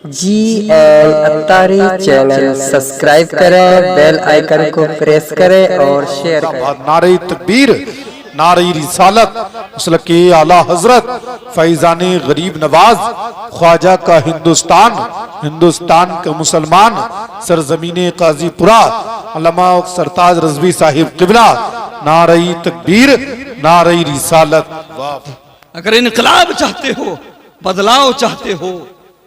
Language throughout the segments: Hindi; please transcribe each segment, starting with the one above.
GL अत्तारी चैनल सब्सक्राइब करें, बेल आइकन को प्रेस करें और शेयर करें। नारे तकबीर, नारे रिसालत, मसलके आला हजरत फैजाने गरीब नवाज ख्वाजा का हिंदुस्तान, हिंदुस्तान का मुसलमान, सरजमीने काजीपुरा, अल्लामा सरताज रज़वी साहिब किबला। नारे तकबीर, नारे रिसालत। अगर इनकलाब चाहते हो, बदलाव चाहते हो,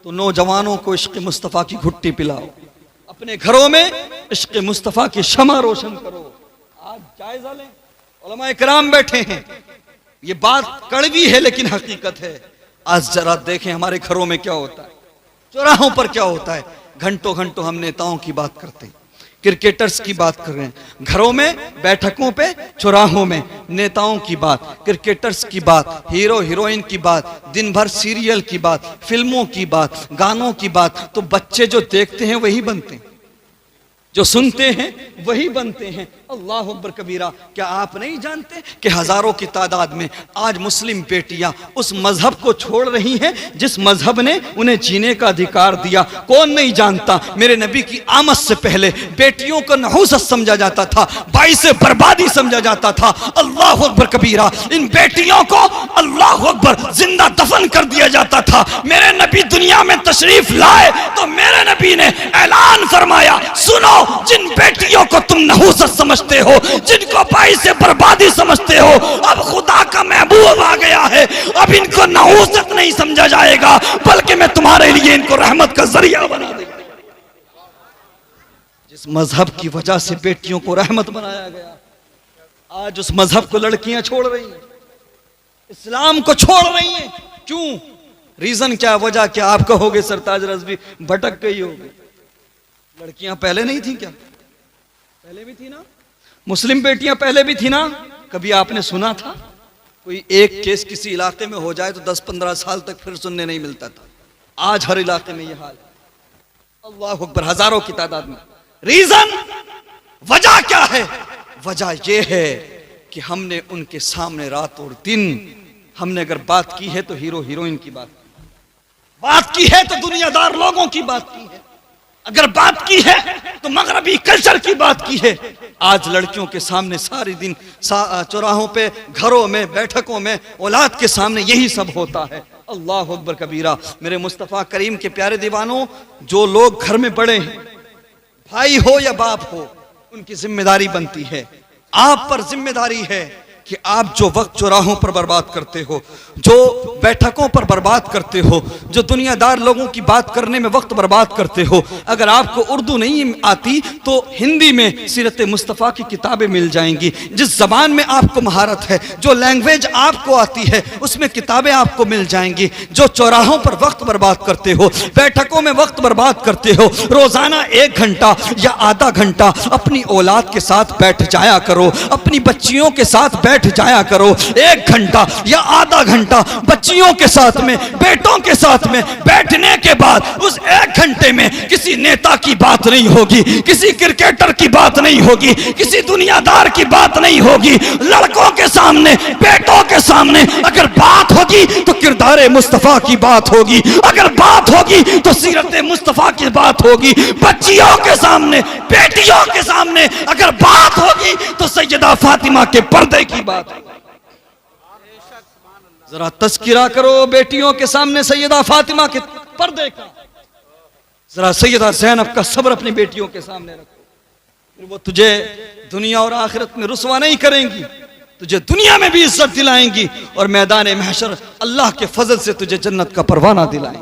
तो नौजवानों को इश्क़ मुस्तफ़ा की घुट्टी पिलाओ, अपने घरों में इश्क़ मुस्तफ़ा की शमा रोशन करो। आज जायजा लें, उलमा इकराम बैठे हैं, ये बात कड़वी है लेकिन हकीकत है। आज जरा देखें हमारे घरों में क्या होता है, चौराहों पर क्या होता है। घंटों घंटों हम नेताओं की बात करते हैं, क्रिकेटर्स की बात कर रहे हैं, घरों में, बैठकों पे, चौराहों में नेताओं की बात, क्रिकेटर्स की बात, हीरो हीरोइन की बात, दिन भर सीरियल की बात, फिल्मों की बात, गानों की बात। तो बच्चे जो देखते हैं वही बनते हैं, जो सुनते हैं वही बनते हैं। अल्लाह अकबर कबीरा। क्या आप नहीं जानते कि हजारों की तादाद में आज मुस्लिम बेटियां उस मजहब को छोड़ रही हैं जिस मजहब ने उन्हें जीने का अधिकार दिया? कौन नहीं जानता, मेरे नबी की आमद से पहले बेटियों को नहूसत समझा जाता था, बाइसे बर्बादी समझा जाता था। अल्लाह अकबर कबीरा। इन बेटियों को अल्लाह अकबर जिंदा दफन कर दिया जाता था। मेरे नबी दुनिया में तशरीफ लाए तो मेरे नबी ने ऐलान फरमाया, सुनो, जिन बेटियों को तुम नहूसत समझते हो, जिनको बाई से बर्बादी समझते हो, अब खुदा का महबूब आ गया है। अब इनको नहूसत नहीं समझा जाएगा, बल्कि मैं तुम्हारे लिए इनको रहमत का जरिया बना दूंगा। जिस मजहब की वजह से बेटियों को रहमत बनाया गया, आज उस मजहब को लड़कियां छोड़ रही हैं, इस्लाम को छोड़ रही हैं। क्यों? रीजन क्या, वजह क्या? आप कहोगे सरताज रज़वी भटक गई होगी। लड़कियां पहले नहीं थी क्या? पहले भी थी ना, मुस्लिम बेटियां पहले भी थी ना। कभी आपने सुना था कोई एक केस किसी इलाके में हो जाए तो 10-15 साल तक फिर सुनने नहीं मिलता था? आज हर इलाके में यह हाल है। अल्लाह अकबर, हजारों की तादाद में। रीजन, वजह क्या है? वजह यह है कि हमने उनके सामने रात और दिन, हमने अगर बात की है तो हीरो हीरोइन की बात की है तो दुनियादार लोगों की बात की है, अगर बात की है तो मगरबी कल्चर की बात की है। आज लड़कियों के सामने सारे दिन चौराहों पे, घरों में, बैठकों में, औलाद के सामने यही सब होता है। अल्लाह अकबर कबीरा। मेरे मुस्तफ़ा करीम के प्यारे दीवानों, जो लोग घर में बड़े हैं, भाई हो या बाप हो, उनकी जिम्मेदारी बनती है, आप पर जिम्मेदारी है कि आप जो वक्त चौराहों पर बर्बाद करते हो, जो बैठकों पर बर्बाद करते हो, जो दुनियादार लोगों की बात करने में वक्त बर्बाद करते हो, अगर आपको उर्दू नहीं आती तो हिंदी में सीरत मुस्तफ़ा की किताबें मिल जाएंगी। जिस ज़बान में आपको महारत है, जो लैंग्वेज आपको आती है, उसमें किताबें आपको मिल जाएंगी। जो चौराहों पर वक्त बर्बाद करते हो, बैठकों में वक्त बर्बाद करते हो, रोज़ाना 1 घंटा या आधा घंटा अपनी औलाद के साथ बैठ जाया करो, अपनी बच्चियों के साथ बैठ जाया करो। 1 घंटा या आधा घंटा बच्चियों के साथ में, बेटों के साथ में बैठने के बाद उस 1 घंटे में किसी नेता की बात नहीं होगी, किसी क्रिकेटर की बात नहीं होगी, किसी दुनियादार की बात नहीं होगी। लड़कों के सामने, बेटों के सामने अगर बात होगी तो किरदार मुस्तफ़ा की बात होगी, अगर बात होगी तो सीरत मुस्तफ़ा की बात होगी। बच्चियों के सामने, बेटियों के सामने अगर बात होगी तो सैयदा फातिमा के पर्दे की बात। जरा तज़किरा करो बेटियों के सामने सैयदा फातिमा के पर्दे का, जरा सैयदा ज़ैनब का सब्र अपनी बेटियों के सामने रखो। फिर वो तुझे दुनिया और आखिरत में रुसवा नहीं करेंगी, तुझे दुनिया में भी इज्जत दिलाएंगी और मैदान महशर अल्लाह के फजल से तुझे जन्नत का परवाना दिलाएंगी।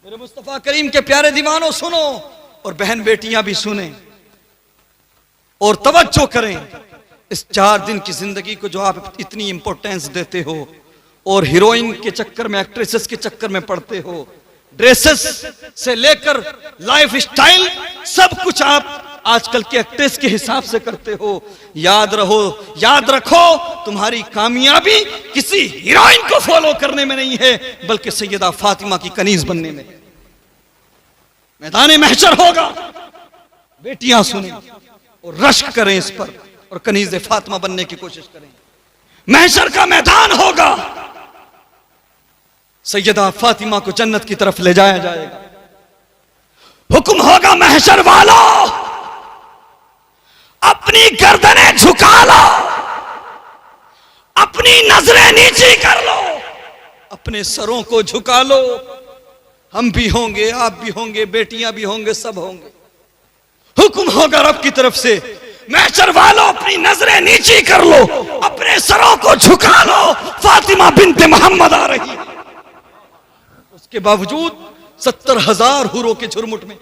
मेरे मुस्तफ़ा करीम के प्यारे दीवानों, सुनो, और बहन बेटियां भी सुने और तवज्जो करें। इस 4 दिन की जिंदगी को जो आप इतनी इंपॉर्टेंस देते हो और हीरोइन के चक्कर में, एक्ट्रेसेस के चक्कर में पड़ते हो, ड्रेसेस से लेकर लाइफ स्टाइल सब कुछ आप आजकल के एक्ट्रेस के हिसाब से करते हो। याद रखो, तुम्हारी कामयाबी किसी हीरोइन को फॉलो करने में नहीं है, बल्कि सैयदा फातिमा की कनीज बनने में। मैदान महशर होगा, बेटियां सुने और रश्क करें इस पर और कनीज फातिमा बनने की कोशिश करें। महशर का मैदान होगा, सैयदा फातिमा को जन्नत की तरफ ले जाया जाएगा। हुक्म होगा महशर वालों, अपनी गर्दनें झुका लो, अपनी नजरें नीची कर लो, अपने सरों को झुका लो। हम भी होंगे, आप भी होंगे, बेटियां भी होंगे, सब होंगे। हुक्म होगा रब की तरफ से, महशर वालों अपनी नजरें नीची कर लो, अपने सरों को झुका लो, फातिमा बिन्ते मोहम्मद आ रही है। उसके बावजूद 70,000 हुरों के झुरमुट में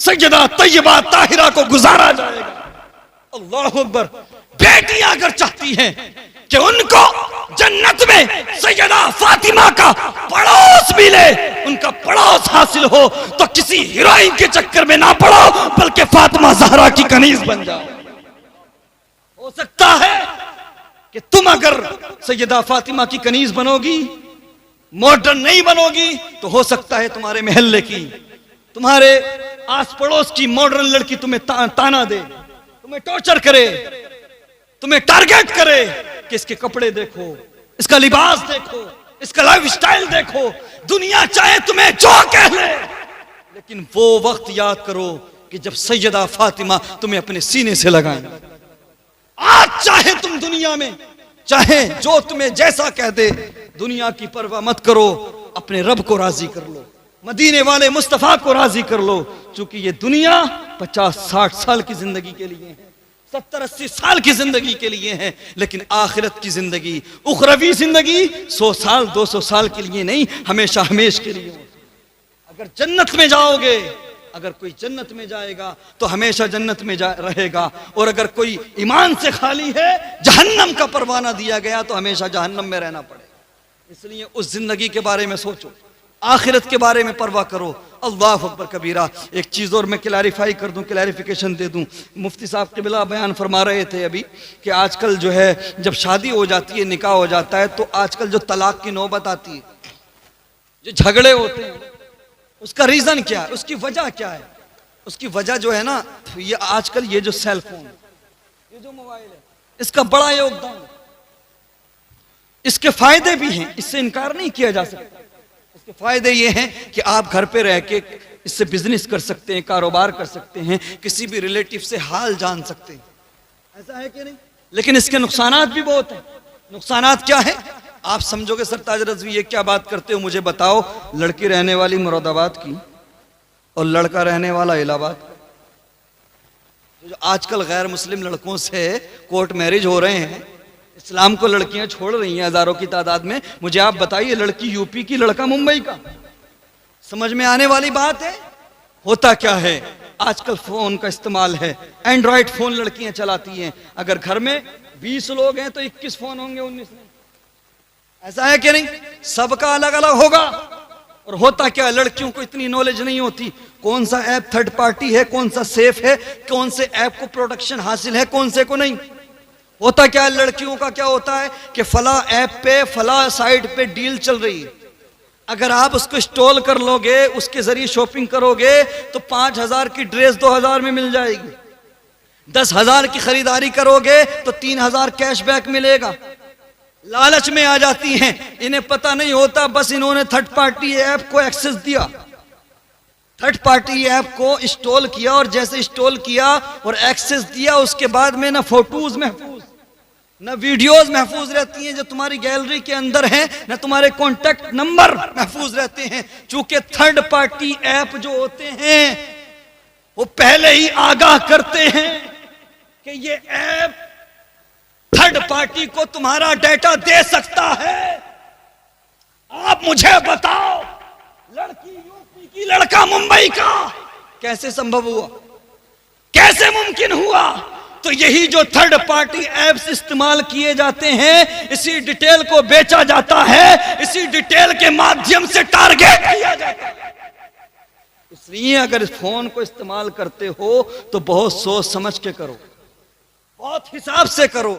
सैयदा तैयबा ताहिरा को गुजारा जाएगा। अल्लाह अकबर। बेटियां अगर चाहती हैं कि उनको जन्नत में सैयदा फातिमा का पड़ोस मिले, उनका पड़ोस हासिल हो, तो किसी हीरोइन के चक्कर में ना पड़ो, बल्कि फातिमा ज़हरा की कनीज बन जाओ। हो सकता है कि तुम अगर सैयदा फातिमा की कनीज बनोगी, मॉडर्न नहीं बनोगी, तो हो सकता है तुम्हारे महल्ले की, तुम्हारे आस पड़ोस की मॉडर्न लड़की तुम्हें ताना दे, तुम्हें टॉर्चर करे, तुम्हें टारगेट करे कि इसके कपड़े देखो, इसका लिबास देखो, इसका लाइफ स्टाइल देखो। दुनिया चाहे तुम्हें जो कह ले, लेकिन वो वक्त याद करो कि जब सैयदा फातिमा तुम्हें अपने सीने से लगाएं। आज चाहे तुम दुनिया में चाहे जो तुम्हें जैसा कह दे, दुनिया की परवाह मत करो, अपने रब को राजी कर लो, मदीने वाले मुस्तफा को राजी कर लो। क्योंकि ये दुनिया 50-60 साल की जिंदगी के लिए है, 70-80 साल की जिंदगी के लिए है, लेकिन आखिरत की जिंदगी, उखरवी जिंदगी 100 साल 200 साल के लिए नहीं, हमेशा हमेश के लिए। अगर जन्नत में जाओगे, अगर कोई जन्नत में जाएगा तो हमेशा जन्नत में रहेगा, और अगर कोई ईमान से खाली है, जहन्नम का परवाना दिया गया, तो हमेशा जहन्नम में रहना पड़ेगा। इसलिए उस जिंदगी के बारे में सोचो, आखिरत के बारे में परवाह करो। अल्लाह अकबर कबीरा। एक चीज़ और मैं क्लैरिफाई कर दूं, क्लैरिफिकेशन दे दूं। मुफ्ती साहब के बिला बयान फरमा रहे थे अभी कि आजकल जो है जब शादी हो जाती है, निकाह हो जाता है, तो आजकल जो तलाक की नौबत आती है, जो झगड़े होते हैं, उसका रीज़न क्या है, उसकी वजह क्या है? उसकी वजह जो है ना, ये आजकल ये जो सेल फोन, ये जो मोबाइल है, इसका बड़ा योगदान है। इसके फायदे भी हैं, इससे इनकार नहीं किया जा सकता। इसके फायदे ये हैं कि आप घर पे रह के इससे बिजनेस कर सकते हैं, कारोबार कर सकते हैं, किसी भी रिलेटिव से हाल जान सकते हैं, ऐसा है कि नहीं? लेकिन इसके नुकसानात भी बहुत हैं। नुकसानात क्या है? आप समझोगे सरताज रज़वी ये क्या बात करते हो, मुझे बताओ। लड़की रहने वाली मुरादाबाद की और लड़का रहने वाला इलाहाबाद का, जो आजकल गैर मुस्लिम लड़कों से कोर्ट मैरिज हो रहे हैं, इस्लाम को लड़कियां छोड़ रही हैं हजारों की तादाद में, मुझे आप बताइए लड़की यूपी की, लड़का मुंबई का। समझ में आने वाली बात है। होता क्या है, आजकल फोन का इस्तेमाल है, एंड्रॉइड फोन लड़कियां चलाती हैं। अगर घर में 20 लोग हैं तो 21 फोन होंगे, 19 नहीं। ऐसा है कि नहीं? सबका अलग अलग होगा। और होता क्या, लड़कियों को इतनी नॉलेज नहीं होती, कौन सा ऐप थर्ड पार्टी है, कौन सा सेफ है, कौन से ऐप को प्रोटेक्शन हासिल है, कौन से को नहीं। होता क्या है, लड़कियों का क्या होता है कि फला ऐप पे, फला साइट पे डील चल रही है, अगर आप उसको इंस्टॉल कर लोगे, उसके जरिए शॉपिंग करोगे, तो 5,000 की ड्रेस 2,000 में मिल जाएगी। 10,000 की खरीदारी करोगे तो 3,000 कैशबैक मिलेगा। लालच में आ जाती हैं, इन्हें पता नहीं होता, बस इन्होंने थर्ड पार्टी ऐप को एक्सेस दिया, थर्ड पार्टी ऐप को इंस्टॉल किया, और जैसे इंस्टॉल किया और एक्सेस दिया, उसके बाद में ना फोटोज महफूज, ना वीडियोस महफूज रहती हैं जो तुम्हारी गैलरी के अंदर हैं, ना तुम्हारे कॉन्टैक्ट नंबर महफूज रहते हैं। चूंकि थर्ड पार्टी ऐप जो होते हैं वो पहले ही आगाह करते हैं कि ये ऐप थर्ड पार्टी को तुम्हारा डेटा दे सकता है। आप मुझे बताओ, लड़की यूपी की, लड़का मुंबई का, कैसे संभव हुआ, कैसे मुमकिन हुआ? तो यही जो थर्ड पार्टी ऐप्स इस्तेमाल किए जाते हैं, इसी डिटेल को बेचा जाता है, इसी डिटेल के माध्यम से टारगेट किया जाता है। इसलिए अगर इस फोन को इस्तेमाल करते हो तो बहुत सोच समझ के करो, बहुत हिसाब से करो।